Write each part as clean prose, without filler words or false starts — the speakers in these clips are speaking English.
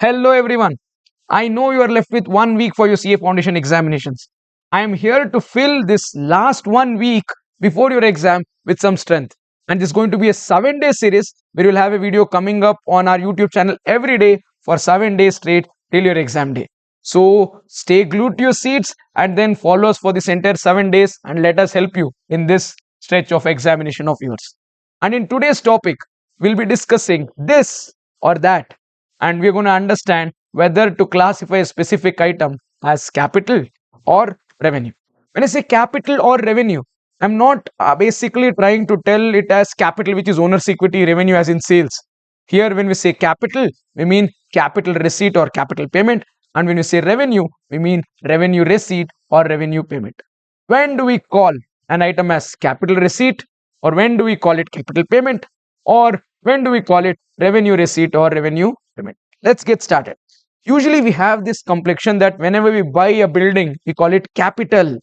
Hello everyone. I know you are left with 1 week for your CA Foundation examinations. I am here to fill this last 1 week before your exam with some strength. And this is going to be a 7-day series where you'll have a video coming up on our YouTube channel every day for 7 days straight till your exam day. So stay glued to your seats and then follow us for this entire 7 days and let us help you in this stretch of examination of yours. And in today's topic, we'll be discussing this or that, and we're going to understand whether to classify a specific item as capital or revenue. When I say capital or revenue, I'm not basically trying to tell it as capital, which is owner's equity, revenue as in sales. Here, when we say capital, we mean capital receipt or capital payment. And when we say revenue, we mean revenue receipt or revenue payment. When do we call an item as capital receipt, or when do we call it capital payment, or when do we call it revenue receipt or revenue payment? Let's get started. Usually we have this complexion that whenever we buy a building, we call it capital.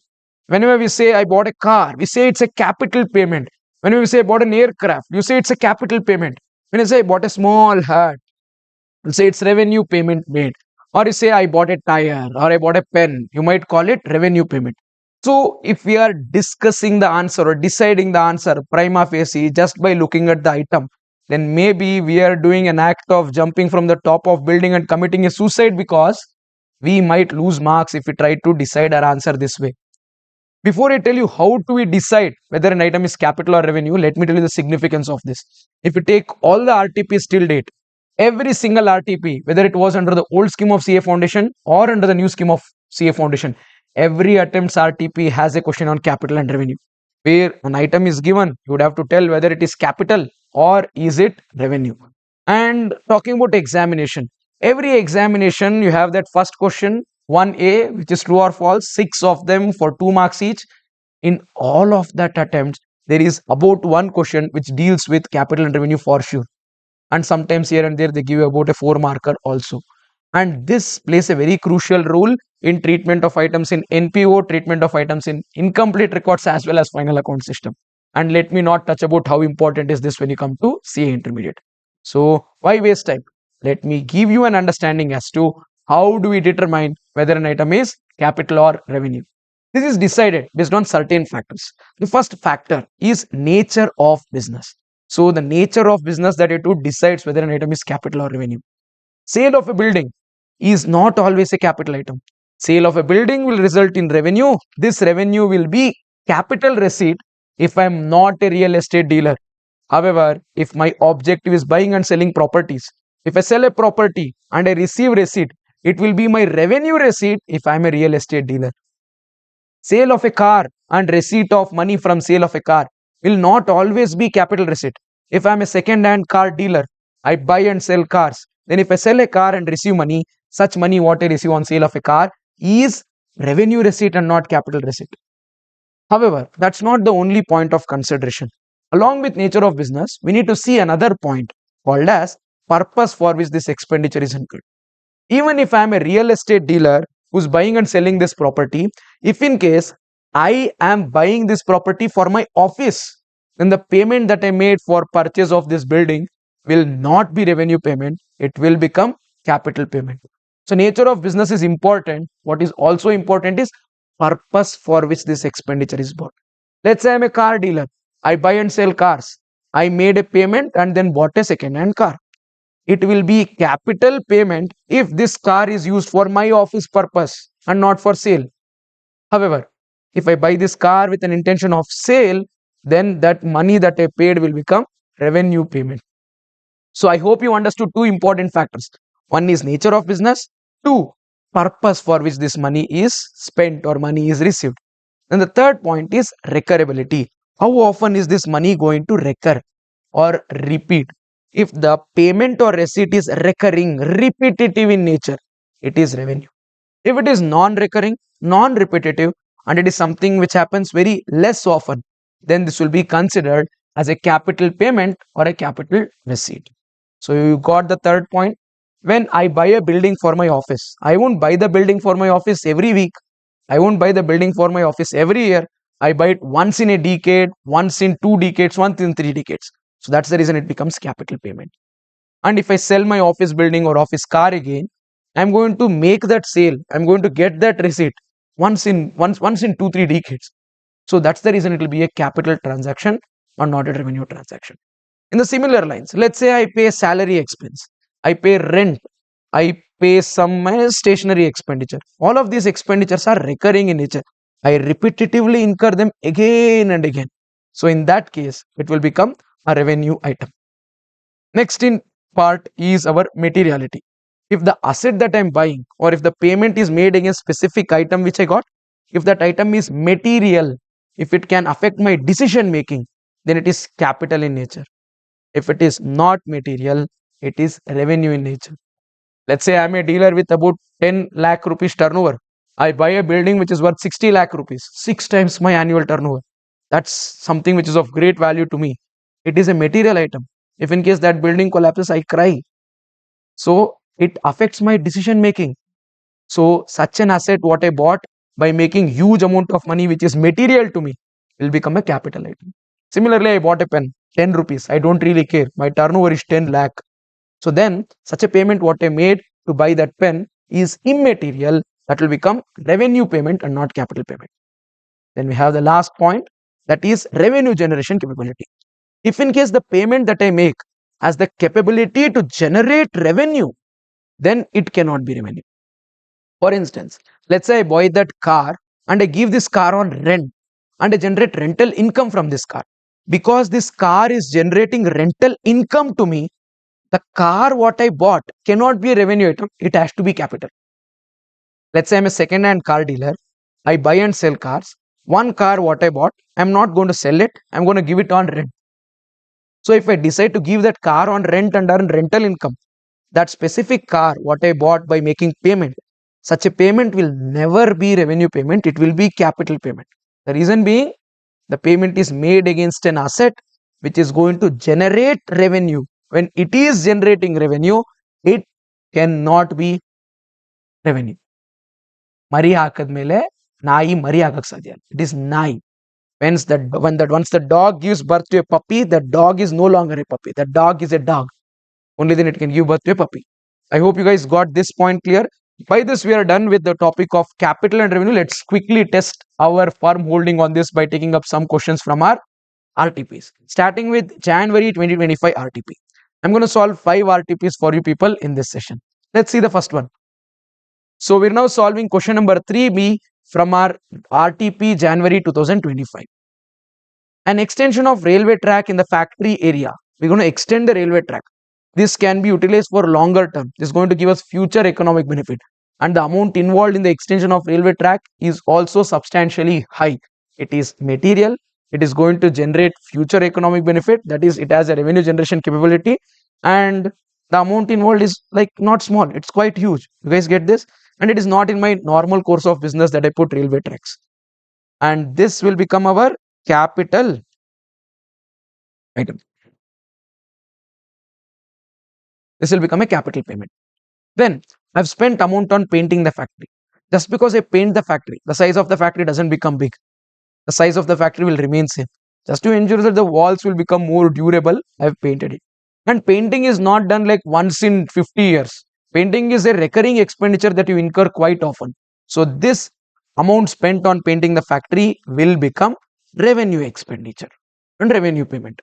Whenever we say I bought a car, we say it's a capital payment. Whenever we say I bought an aircraft, you say it's a capital payment. When you say I bought a small hut, you say it's revenue payment made. Or you say I bought a tire or I bought a pen, you might call it revenue payment. So if we are discussing the answer or deciding the answer prima facie just by looking at the item, then maybe we are doing an act of jumping from the top of building and committing a suicide, because we might lose marks if we try to decide our answer this way. Before I tell you how do we decide whether an item is capital or revenue, let me tell you the significance of this. If you take all the RTPs till date, every single RTP, whether it was under the old scheme of CA Foundation or under the new scheme of CA Foundation, every attempt's RTP has a question on capital and revenue. Where an item is given, you would have to tell whether it is capital or is it revenue. And talking about examination, every examination you have that first question 1A, which is true or false, 6 of them for 2 marks each. In all of that attempts, there is about one question which deals with capital and revenue for sure, and sometimes here and there they give you about a 4 marker also. And this plays a very crucial role in treatment of items in NPO, treatment of items in incomplete records, as well as final account system. And let me not touch about how important is this when you come to CA intermediate. So why waste time? Let me give you an understanding as to how do we determine whether an item is capital or revenue. This is decided based on certain factors. The first factor is nature of business. So the nature of business that you do decides whether an item is capital or revenue. Sale of a building is not always a capital item. Sale of a building will result in revenue. This revenue will be capital receipt if I am not a real estate dealer. However, if my objective is buying and selling properties, if I sell a property and I receive receipt, it will be my revenue receipt if I am a real estate dealer. Sale of a car and receipt of money from sale of a car will not always be capital receipt. If I am a second-hand car dealer, I buy and sell cars. Then if I sell a car and receive money, such money what I receive on sale of a car is revenue receipt and not capital receipt. However, that's not the only point of consideration. Along with nature of business, we need to see another point called as purpose for which this expenditure is incurred. Even if I am a real estate dealer who's buying and selling this property, if in case I am buying this property for my office, then the payment that I made for purchase of this building will not be revenue payment, it will become capital payment. So nature of business is important. What is also important is purpose for which this expenditure is bought. Let's say I'm a car dealer. I buy and sell cars. I made a payment and then bought a second-hand car. It will be capital payment if this car is used for my office purpose and not for sale. However, if I buy this car with an intention of sale, then that money that I paid will become revenue payment. So I hope you understood two important factors. One is nature of business. Two, purpose for which this money is spent or money is received. And the third point is recurability. How often is this money going to recur or repeat? If the payment or receipt is recurring, repetitive in nature, it is revenue. If it is non-recurring, non-repetitive, and it is something which happens very less often, then this will be considered as a capital payment or a capital receipt. So you got the third point. When I buy a building for my office, I won't buy the building for my office every week. I won't buy the building for my office every year. I buy it once in a decade, once in 2 decades, once in 3 decades. So that's the reason it becomes capital payment. And if I sell my office building or office car again, I'm going to make that sale. I'm going to get that receipt once in 2-3 decades. So that's the reason it will be a capital transaction or not a revenue transaction. In the similar lines, let's say I pay salary expense, I pay rent, I pay some stationary expenditure. All of these expenditures are recurring in nature. I repetitively incur them again and again. So in that case, it will become a revenue item. Next in part is our materiality. If the asset that I'm buying or if the payment is made against specific item which I got, if that item is material, if it can affect my decision making, then it is capital in nature. If it is not material, it is revenue in nature. Let's say I'm a dealer with about 10 lakh rupees turnover. I buy a building which is worth 60 lakh rupees, 6 times my annual turnover. That's something which is of great value to me. It is a material item. If in case that building collapses, I cry. So it affects my decision making. So such an asset what I bought by making huge amount of money which is material to me will become a capital item. Similarly, I bought a pen, 10 rupees. I don't really care. My turnover is 10 lakh. So then such a payment what I made to buy that pen is immaterial. That will become revenue payment and not capital payment. Then we have the last point, that is revenue generation capability. If in case the payment that I make has the capability to generate revenue, then it cannot be revenue. For instance, let's say I buy that car and I give this car on rent and I generate rental income from this car. Because this car is generating rental income to me, the car what I bought cannot be a revenue item, it has to be capital. Let's say I'm a second-hand car dealer. I buy and sell cars. One car what I bought, I'm not going to sell it, I'm going to give it on rent. So if I decide to give that car on rent and earn rental income, that specific car what I bought by making payment, such a payment will never be revenue payment, it will be capital payment. The reason being, the payment is made against an asset which is going to generate revenue. When it is generating revenue, it cannot be revenue. Mari hakadmele nayi mari agak sadhya. It is nayi. Once the dog gives birth to a puppy, the dog is no longer a puppy. The dog is a dog. Only then it can give birth to a puppy. I hope you guys got this point clear. By this, we are done with the topic of capital and revenue. Let's quickly test our firm holding on this by taking up some questions from our RTPs. Starting with January 2025 RTP. I'm going to solve 5 RTPs for you people in this session. Let's see the first one. So we're now solving question number 3B from our RTP January 2025. An extension of railway track in the factory area. We're going to extend the railway track. This can be utilized for longer term. This is going to give us future economic benefit. And the amount involved in the extension of railway track is also substantially high. It is material. It is going to generate future economic benefit. That is, it has a revenue generation capability. And the amount involved is like not small. It's quite huge. You guys get this? And it is not in my normal course of business that I put railway tracks. And this will become our capital item. This will become a capital payment. Then I've spent amount on painting the factory. Just because I paint the factory, the size of the factory doesn't become big. The size of the factory will remain same. Just to ensure that the walls will become more durable, I've painted it. And painting is not done like once in 50 years. Painting is a recurring expenditure that you incur quite often. So this amount spent on painting the factory will become revenue expenditure and revenue payment.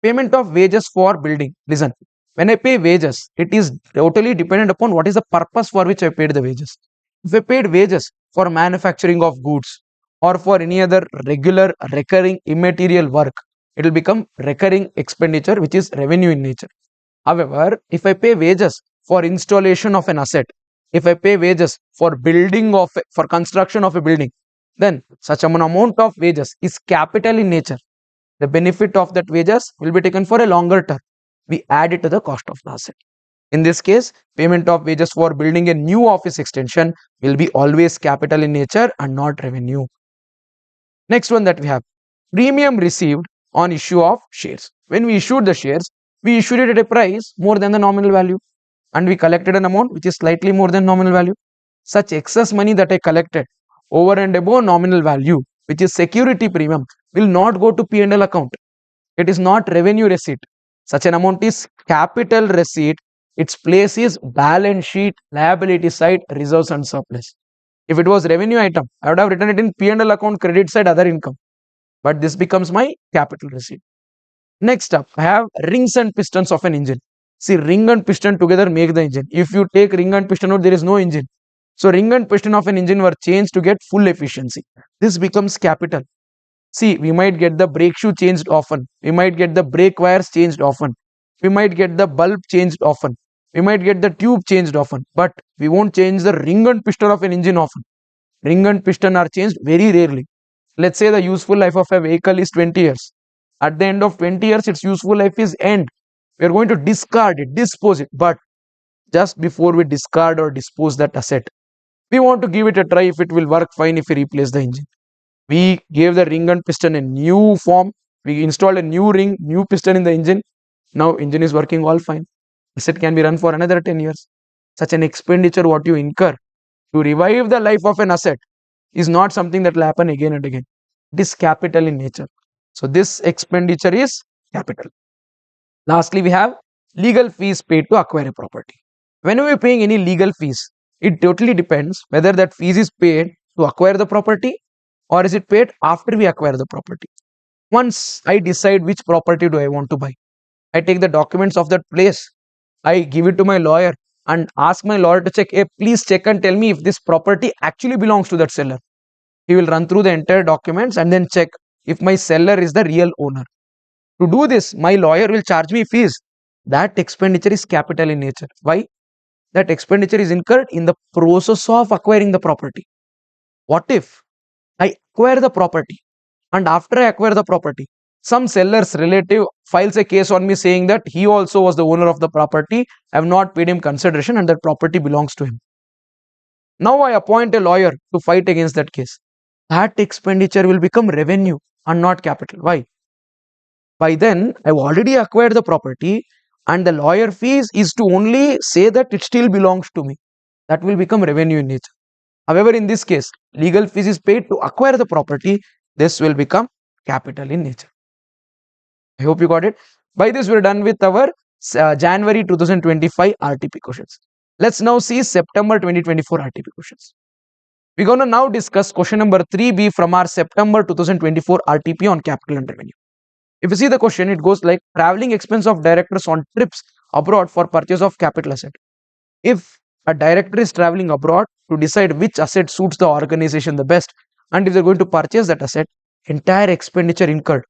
Payment of wages for building. Listen, when I pay wages, it is totally dependent upon what is the purpose for which I paid the wages. If I paid wages for manufacturing of goods or for any other regular recurring immaterial work, it will become recurring expenditure which is revenue in nature. However, if I pay wages for installation of an asset, if I pay wages for for construction of a building, then such an amount of wages is capital in nature. The benefit of that wages will be taken for a longer term. We add it to the cost of the asset. In this case, payment of wages for building a new office extension will be always capital in nature and not revenue. Next one that we have, premium received on issue of shares. When we issued the shares, we issued it at a price more than the nominal value and we collected an amount which is slightly more than nominal value. Such excess money that I collected over and above nominal value, which is security premium, will not go to P&L account. It is not revenue receipt. Such an amount is capital receipt its place is balance sheet, liability side, reserves and surplus. If it was revenue item, I would have written it in P&L account, credit side, other income. But this becomes my capital receipt. Next up, I have rings and pistons of an engine. See, ring and piston together make the engine. If you take ring and piston out, there is no engine. So ring and piston of an engine were changed to get full efficiency. This becomes capital. See, we might get the brake shoe changed often. We might get the brake wires changed often. We might get the bulb changed often. We might get the tube changed often. But we won't change the ring and piston of an engine often. Ring and piston are changed very rarely. Let's say the useful life of a vehicle is 20 years. At the end of 20 years, its useful life is end. We are going to discard it, dispose it. But just before we discard or dispose that asset, we want to give it a try if it will work fine if we replace the engine. We gave the ring and piston a new form. We installed a new ring, new piston in the engine. Now engine is working all fine. Asset can be run for another 10 years. Such an expenditure what you incur to revive the life of an asset is not something that will happen again and again. It is capital in nature. So this expenditure is capital. Lastly, we have legal fees paid to acquire a property. Whenever we are paying any legal fees, it totally depends whether that fees is paid to acquire the property or is it paid after we acquire the property. Once I decide which property do I want to buy, I take the documents of that place, I give it to my lawyer and ask my lawyer to check, hey, please check and tell me if this property actually belongs to that seller. He will run through the entire documents and then check if my seller is the real owner. To do this, my lawyer will charge me fees. That expenditure is capital in nature. Why? That expenditure is incurred in the process of acquiring the property. What if I acquire the property and after I acquire the property, some seller's relative files a case on me saying that he also was the owner of the property, I have not paid him consideration and that property belongs to him. Now I appoint a lawyer to fight against that case. That expenditure will become revenue and not capital. Why? By then, I've already acquired the property and the lawyer fees is to only say that it still belongs to me. That will become revenue in nature. However, in this case, legal fees is paid to acquire the property. This will become capital in nature. I hope you got it. By this, we're done with our January 2025 RTP questions. Let's now see September 2024 RTP questions. We're going to now discuss question number 3B from our September 2024 RTP on capital and revenue. If you see the question, it goes like traveling expense of directors on trips abroad for purchase of capital asset. If a director is traveling abroad to decide which asset suits the organization the best and if they're going to purchase that asset, entire expenditure incurred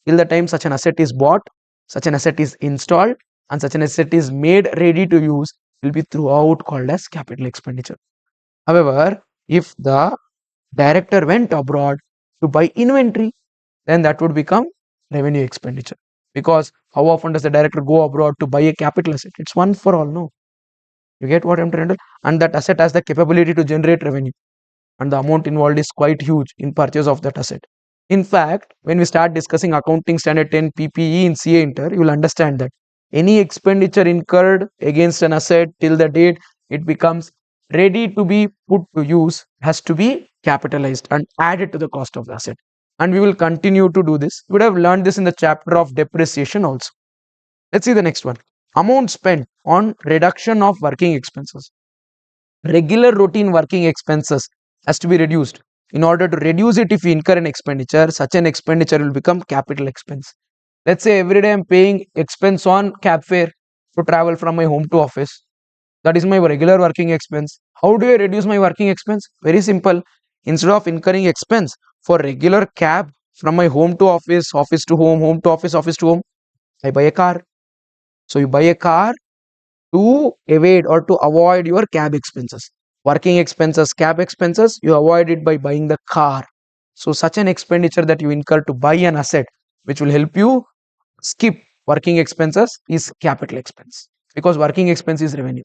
till the time such an asset is bought, such an asset is installed and such an asset is made ready to use will be throughout called as capital expenditure. However, if the director went abroad to buy inventory, then that would become revenue expenditure. Because how often does the director go abroad to buy a capital asset? It's one for all, no? You get what I'm trying to do? And that asset has the capability to generate revenue. And the amount involved is quite huge in purchase of that asset. In fact, when we start discussing accounting standard 10 PPE in CA Inter, you will understand that any expenditure incurred against an asset till the date it becomes ready to be put to use has to be capitalized and added to the cost of the asset. And we will continue to do this. We would have learned this in the chapter of depreciation also. Let's see the next one. Amount spent on reduction of working expenses. Regular routine working expenses has to be reduced. In order to reduce it, if you incur an expenditure, such an expenditure will become capital expense. Let's say every day I'm paying expense on cab fare to travel from my home to office. That is my regular working expense. How do I reduce my working expense? Very simple. Instead of incurring expense for regular cab from my home to office, office to home, home to office, office to home, I buy a car. So you buy a car to evade or to avoid your cab expenses. Working expenses, cab expenses, you avoid it by buying the car. So such an expenditure that you incur to buy an asset which will help you skip working expenses is capital expense because working expense is revenue.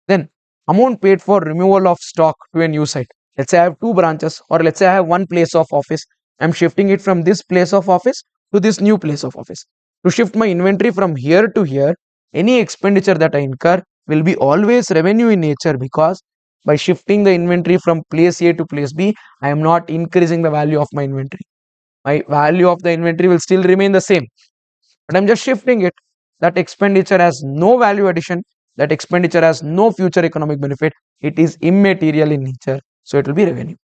Then amount paid for removal of stock to a new site. Let's say I have 2 branches or let's say I have 1 place of office. I'm shifting it from this place of office to this new place of office. To shift my inventory from here to here, any expenditure that I incur will be always revenue in nature because by shifting the inventory from place A to place B, I am not increasing the value of my inventory. My value of the inventory will still remain the same, but I'm just shifting it. that expenditure has no value addition, that expenditure has no future economic benefit, it is immaterial in nature, so it will be revenue.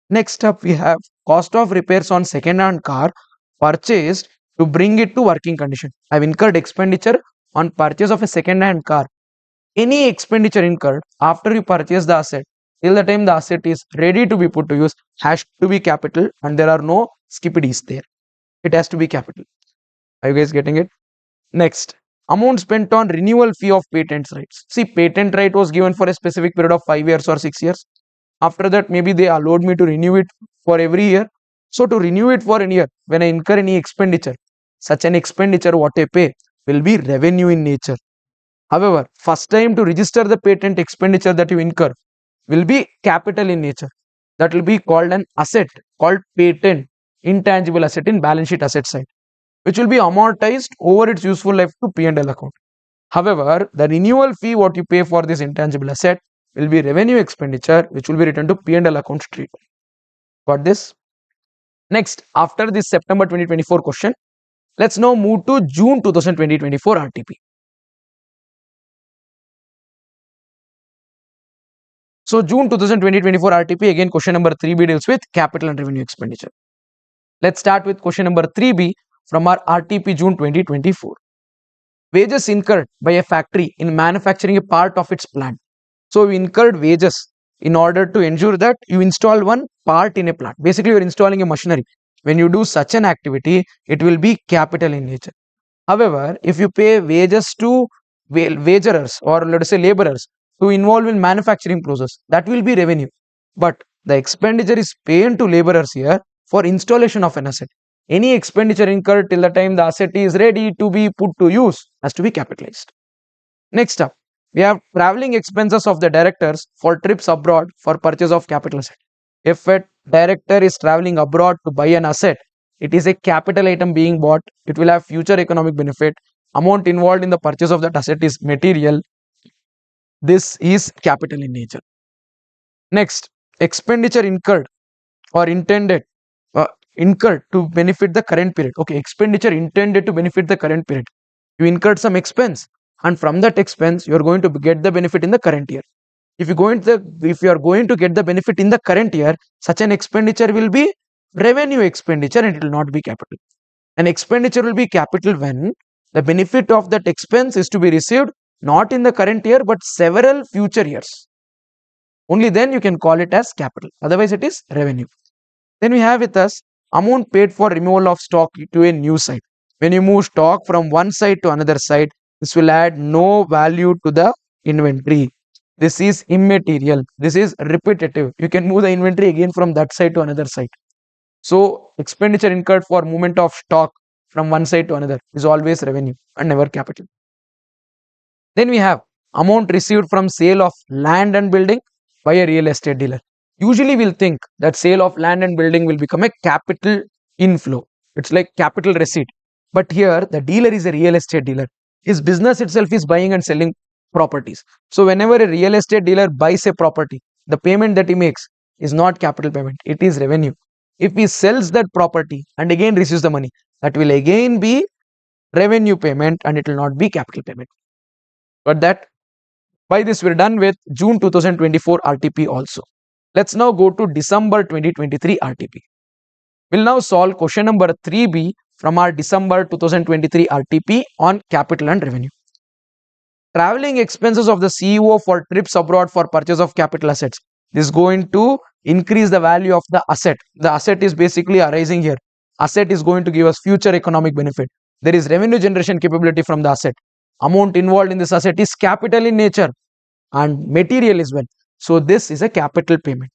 Next up, we have cost of repairs on second-hand car purchased to bring it to working condition. I've incurred expenditure on purchase of a second-hand car. Any expenditure incurred after you purchase the asset till the time the asset is ready to be put to use has to be capital, and there are no skippities there. It has to be capital. Are you guys getting it? Next, amount spent on renewal fee of patents rights. See, patent right was given for a specific period of 5 years or 6 years. After that, maybe they allowed me to renew it for every year. So to renew it for a year, when I incur any expenditure, such an expenditure what I pay will be revenue in nature. However, first time to register the patent expenditure that you incur will be capital in nature. That will be called an asset, called patent, intangible asset in balance sheet asset side, which will be amortized over its useful life to P&L account. However, the renewal fee what you pay for this intangible asset will be revenue expenditure, which will be returned to P&L account straight. Got this? Next, after this September 2024 question, let's now move to June 2024 RTP. So June 2024 RTP, again question number 3B deals with capital and revenue expenditure. Let's start with question number 3B from our RTP June 2024. Wages incurred by a factory in manufacturing a part of its plant. So we incurred wages in order to ensure that you install one part in a plant. Basically, you are installing a machinery. When you do such an activity, it will be capital in nature. However, if you pay wages to wagerers or let us say laborers to involve in manufacturing process, that will be revenue. But the expenditure is paid to laborers here for installation of an asset. Any expenditure incurred till the time the asset is ready to be put to use has to be capitalized. Next up, we have traveling expenses of the directors for trips abroad for purchase of capital asset. If a director is traveling abroad to buy an asset, it is a capital item being bought. It will have future economic benefit. Amount involved in the purchase of that asset is material. This is capital in nature. Next, expenditure incurred or incurred to benefit the current period. Okay, expenditure intended to benefit the current period. You incurred some expense, and from that expense, you are going to get the benefit in the current year. If you are going to get the benefit in the current year, such an expenditure will be revenue expenditure and it will not be capital. An expenditure will be capital when the benefit of that expense is to be received not in the current year but several future years. Only then you can call it as capital. Otherwise, it is revenue. Then we have with us amount paid for removal of stock to a new site. When you move stock from one site to another site, this will add no value to the inventory. This is immaterial. This is repetitive. You can move the inventory again from that site to another site. So expenditure incurred for movement of stock from one site to another is always revenue and never capital. Then we have amount received from sale of land and building by a real estate dealer. Usually we'll think that sale of land and building will become a capital inflow. It's like capital receipt. But here the dealer is a real estate dealer. His business itself is buying and selling properties. So whenever a real estate dealer buys a property, the payment that he makes is not capital payment. It is revenue. If he sells that property and again receives the money, that will again be revenue payment and it will not be capital payment. But that by this we're done with June 2024 RTP also. Let's now go to December 2023 RTP. We'll now solve question number 3B from our December 2023 RTP on capital and revenue. Traveling expenses of the CEO for trips abroad for purchase of capital assets. This is going to increase the value of the asset. The asset is basically arising here. Asset is going to give us future economic benefit. There is revenue generation capability from the asset. Amount involved in this asset is capital in nature and material as well. So this is a capital payment.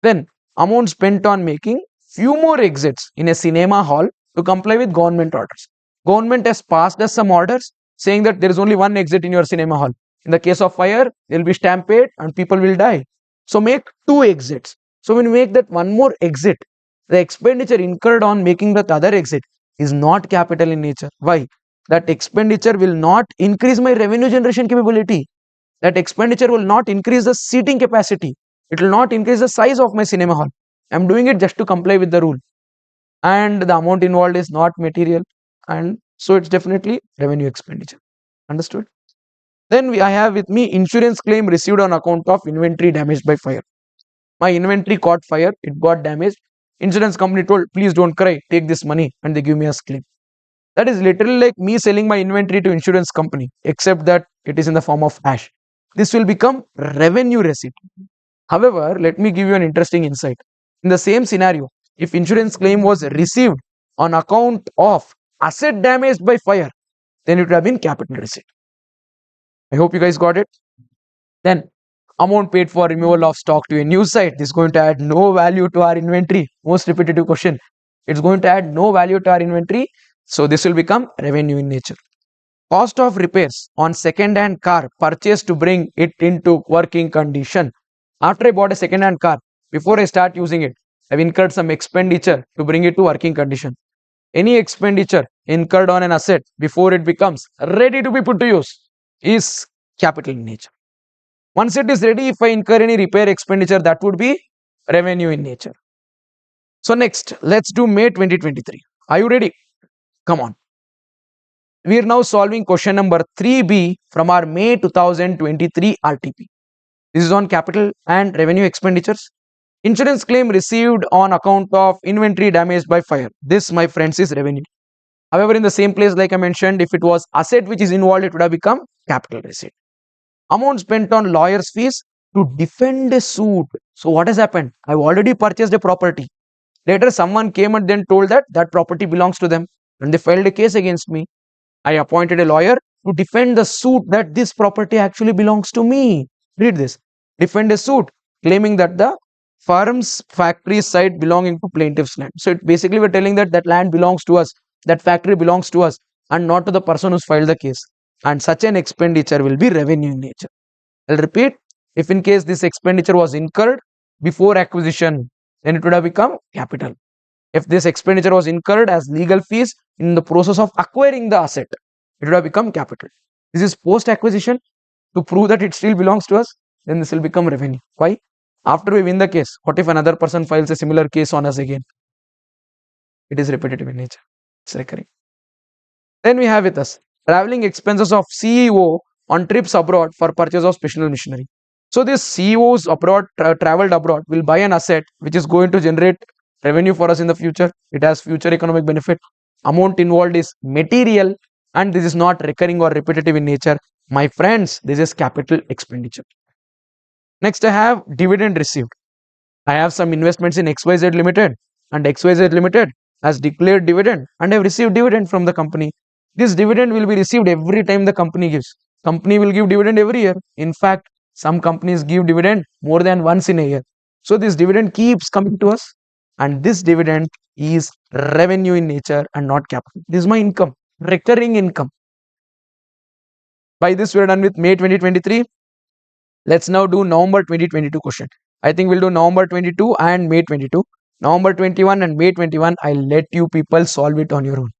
Then amount spent on making few more exits in a cinema hall to comply with government orders. Government has passed us some orders saying that there is only one exit in your cinema hall. In the case of fire, there will be stampede and people will die. So make 2 exits. So when you make that one more exit, the expenditure incurred on making that other exit is not capital in nature. Why? That expenditure will not increase my revenue generation capability. That expenditure will not increase the seating capacity. It will not increase the size of my cinema hall. I am doing it just to comply with the rule. And the amount involved is not material and So it's definitely revenue expenditure. Understood? Then I have with me insurance claim received on account of inventory damaged by fire. My inventory caught fire, it got damaged. Insurance company told, please don't cry, take this money, and they give me a claim. That is literally like me selling my inventory to insurance company, except that it is in the form of ash. This will become revenue receipt. However, let me give you an interesting insight. In the same scenario, if insurance claim was received on account of asset damaged by fire, then it would have been capital receipt. I hope you guys got it. Then amount paid for removal of stock to a new site. This is going to add no value to our inventory. Most repetitive question. It's going to add no value to our inventory. So this will become revenue in nature. Cost of repairs on second-hand car purchased to bring it into working condition. After I bought a second-hand car, before I start using it, I've incurred some expenditure to bring it to working condition. Any expenditure incurred on an asset before it becomes ready to be put to use is capital in nature. Once it is ready, if I incur any repair expenditure, that would be revenue in nature. So next, let's do May 2023. Are you ready? Come on. We are now solving question number 3B from our May 2023 RTP. This is on capital and revenue expenditures. Insurance claim received on account of inventory damaged by fire. This, my friends, is revenue. However, in the same place, like I mentioned, if it was asset which is involved, it would have become capital receipt. Amount spent on lawyer's fees to defend a suit. So what has happened? I've already purchased a property. Later, someone came and then told that that property belongs to them, and they filed a case against me. I appointed a lawyer to defend the suit that this property actually belongs to me. Read this. Defend a suit claiming that the firm's factory site belonging to plaintiff's land. So basically we're telling that that land belongs to us, that factory belongs to us, and not to the person who's filed the case. And such an expenditure will be revenue in nature. I'll repeat, if in case this expenditure was incurred before acquisition, then it would have become capital. If this expenditure was incurred as legal fees in the process of acquiring the asset, it would have become capital. This is post acquisition to prove that it still belongs to us, then this will become revenue. Why? After we win the case, what if another person files a similar case on us again? It is repetitive in nature. It's recurring. Then we have with us traveling expenses of CEO on trips abroad for purchase of special machinery. So this CEOs abroad traveled abroad will buy an asset which is going to generate revenue for us in the future. It has future economic benefit. Amount involved is material, and this is not recurring or repetitive in nature. My friends, this is capital expenditure. Next, I have dividend received. I have some investments in XYZ Limited, and XYZ Limited has declared dividend, and I have received dividend from the company. This dividend will be received every time the company gives. Company will give dividend every year. In fact, some companies give dividend more than once in a year. So this dividend keeps coming to us, and this dividend is revenue in nature and not capital. This is my income, recurring income. By this, we are done with May 2023. Let's now do November 2022 question. I think we'll do November 22 and May 22. November 21 and May 21, I'll let you people solve it on your own.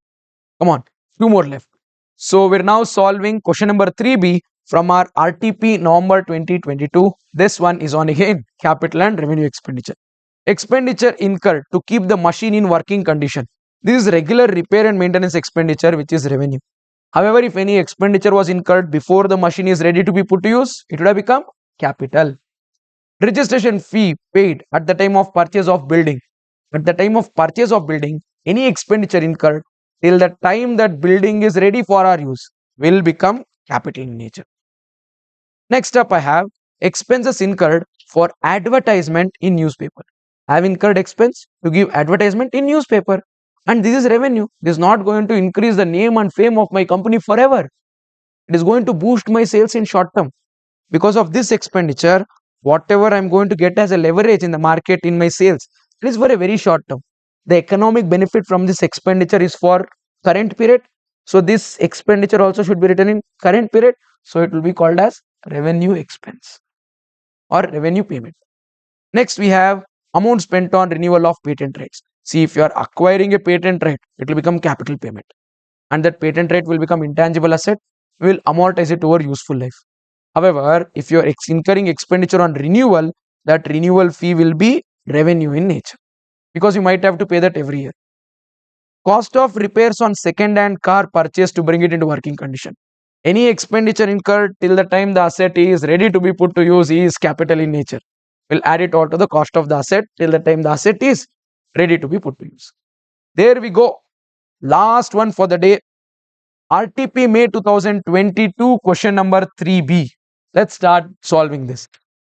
Come on, two more left. So we're now solving question number 3B from our RTP November 2022. This one is on again capital and revenue expenditure. Expenditure incurred to keep the machine in working condition. This is regular repair and maintenance expenditure, which is revenue. However, if any expenditure was incurred before the machine is ready to be put to use, it would have become capital. Registration fee paid at the time of purchase of building. At the time of purchase of building, any expenditure incurred till the time that building is ready for our use will become capital in nature. Next up, I have expenses incurred for advertisement in newspaper. I have incurred expense to give advertisement in newspaper, and this is revenue. This is not going to increase the name and fame of my company forever. It is going to boost my sales in short term. Because of this expenditure, whatever I'm going to get as a leverage in the market in my sales, it is for a very short term. The economic benefit from this expenditure is for current period. So this expenditure also should be written in current period. So it will be called as revenue expense or revenue payment. Next, we have amount spent on renewal of patent rights. See, if you are acquiring a patent right, it will become capital payment, and that patent right will become intangible asset. We will amortize it over useful life. However, if you are incurring expenditure on renewal, that renewal fee will be revenue in nature, because you might have to pay that every year. Cost of repairs on second-hand car purchased to bring it into working condition. Any expenditure incurred till the time the asset is ready to be put to use is capital in nature. We'll add it all to the cost of the asset till the time the asset is ready to be put to use. There we go. Last one for the day. RTP May 2022, question number 3B. Let's start solving this.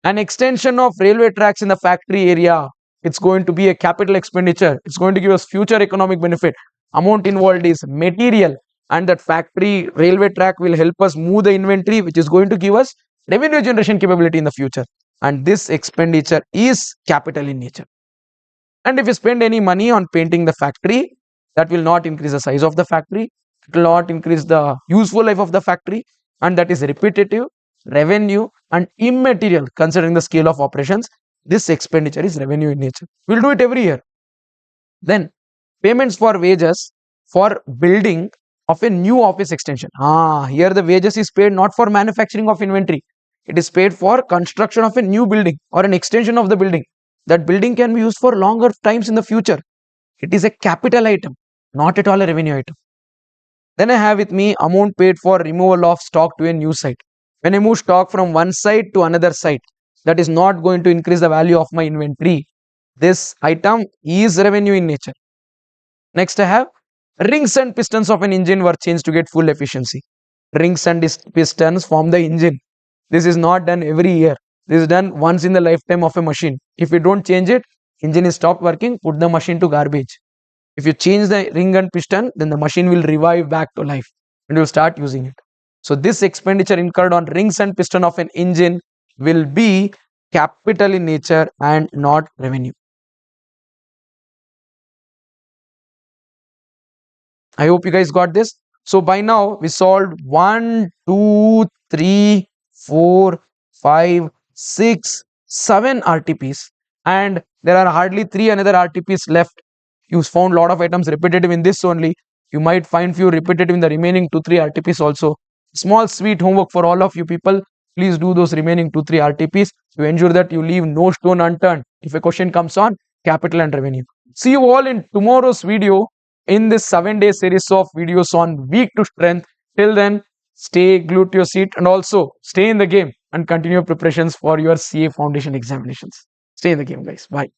An extension of railway tracks in the factory area. It's going to be a capital expenditure. It's going to give us future economic benefit. Amount involved is material, and that factory railway track will help us move the inventory, which is going to give us revenue generation capability in the future. And this expenditure is capital in nature. And if you spend any money on painting the factory, that will not increase the size of the factory. It will not increase the useful life of the factory, and that is repetitive, revenue, and immaterial considering the scale of operations. This expenditure is revenue in nature. We'll do it every year. Then payments for wages for building of a new office extension. Here the wages is paid not for manufacturing of inventory. It is paid for construction of a new building or an extension of the building. That building can be used for longer times in the future. It is a capital item, not at all a revenue item. Then I have with me amount paid for removal of stock to a new site. When I move stock from one site to another site, that is not going to increase the value of my inventory. This item is revenue in nature. Next I have rings and pistons of an engine were changed to get full efficiency. Rings and pistons form the engine. This is not done every year. This is done once in the lifetime of a machine. If you don't change it, engine is stopped working, put the machine to garbage. If you change the ring and piston, then the machine will revive back to life and you'll start using it. So this expenditure incurred on rings and piston of an engine will be capital in nature and not revenue. I hope you guys got this. So by now we solved 1, 2, 3, 4, 5, 6, 7 RTPs, and there are hardly 3 another RTPs left. You found a lot of items repetitive in this only. You might find few repetitive in the remaining 2-3 RTPs also. Small sweet homework for all of you people. Please do those remaining 2-3 RTPs to ensure that you leave no stone unturned if a question comes on capital and revenue. See you all in tomorrow's video in this 7-day series of videos on weak to strength. Till then, stay glued to your seat and also stay in the game and continue preparations for your CA foundation examinations. Stay in the game, guys. Bye.